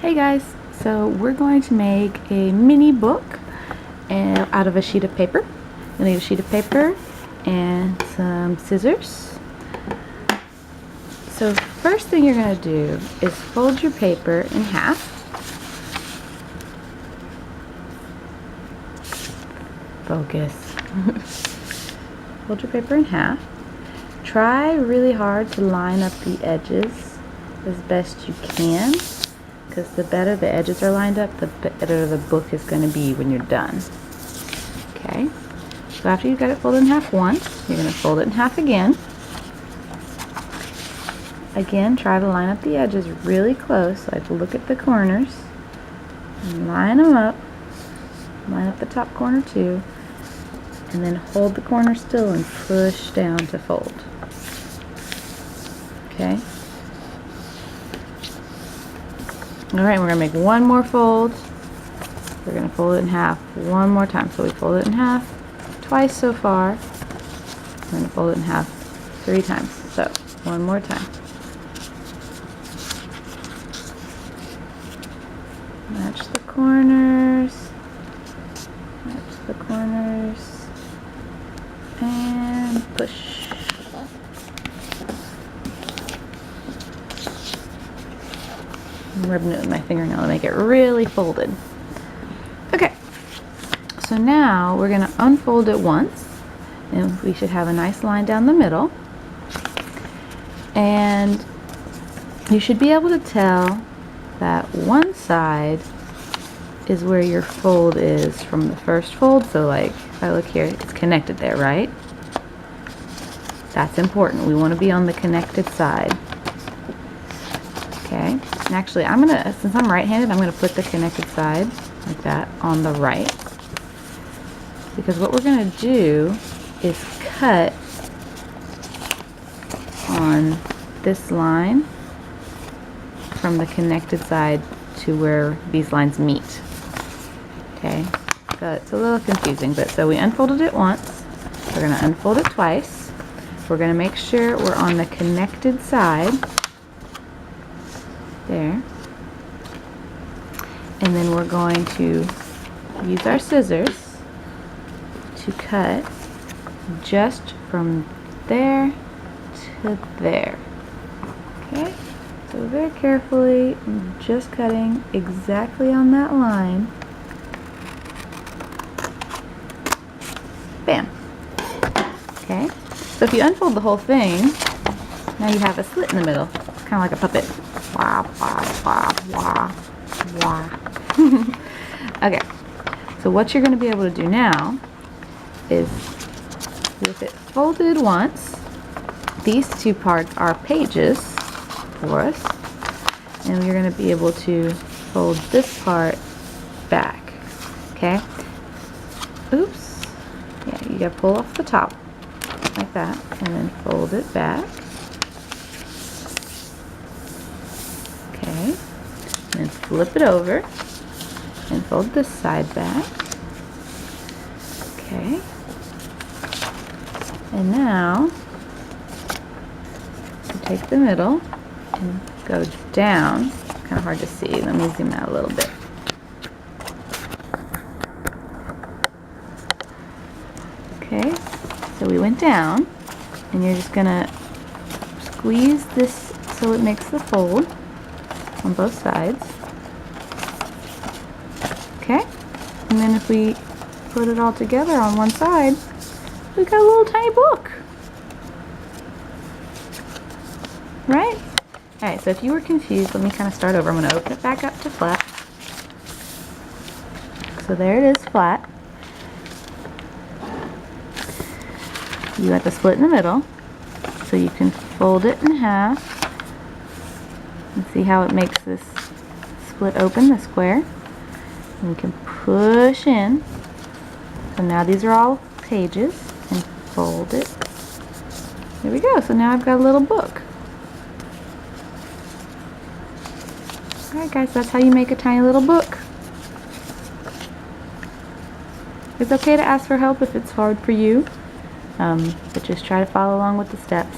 Hey guys, so we're going to make a mini book out of a sheet of paper. You'll need a sheet of paper and some scissors. So first thing you're going to do is fold your paper in half. Focus. Fold your paper in half. Try really hard to line up the edges as best you can, because the better the edges are lined up, the better the book is going to be when you're done. Okay, so after you've got it folded in half once, you're going to fold it in half again. Again, try to line up the edges really close. Like, look at the corners and line them up. Line up the top corner too, and then hold the corner still and push down to fold. Okay. Alright, we're going to make one more fold. We're going to fold it in half one more time. So we fold it in half twice so far. We're going to fold it in half 3 times. So, one more time. Match the corners. Match the corners. And push. I'm rubbing it with my fingernail to make it really folded. Okay, so now we're going to unfold it once, and we should have a nice line down the middle. And you should be able to tell that one side is where your fold is from the first fold. So like, if I look here, it's connected there, right? That's important. We want to be on the connected side. Okay, and actually since I'm right-handed, I'm gonna put the connected side like that on the right, because what we're gonna do is cut on this line from the connected side to where these lines meet. Okay, so it's a little confusing, but so we unfolded it once, we're gonna unfold it twice, we're gonna make sure we're on the connected side there, and then we're going to use our scissors to cut just from there to there. Okay, so very carefully, I'm just cutting exactly on that line. Bam. Okay, so if you unfold the whole thing, now you have a slit in the middle. It's kind of like a puppet. Wah, wah, wah, wah, wah. Okay, so what you're going to be able to do now is, with it folded once, these two parts are pages for us, and we're going to be able to fold this part back. Okay? Oops. Yeah, you got to pull off the top like that, and then fold it back. Okay, and flip it over and fold this side back. Okay, and now you take the middle and go down. Kind of hard to see. Let me zoom out a little bit. Okay, so we went down, and you're just gonna squeeze this so it makes the fold on both sides. Okay, and then if we put it all together on one side, we got a little tiny book, right? Alright, so if you were confused, let me kind of start over. I'm going to open it back up to flat. So there it is, flat. You got the split in the middle, so you can fold it in half. And see how it makes this split open, the square. And we can push in. So now these are all pages, and fold it. There we go. So now I've got a little book. Alright guys, that's how you make a tiny little book. It's okay to ask for help if it's hard for you, but just try to follow along with the steps.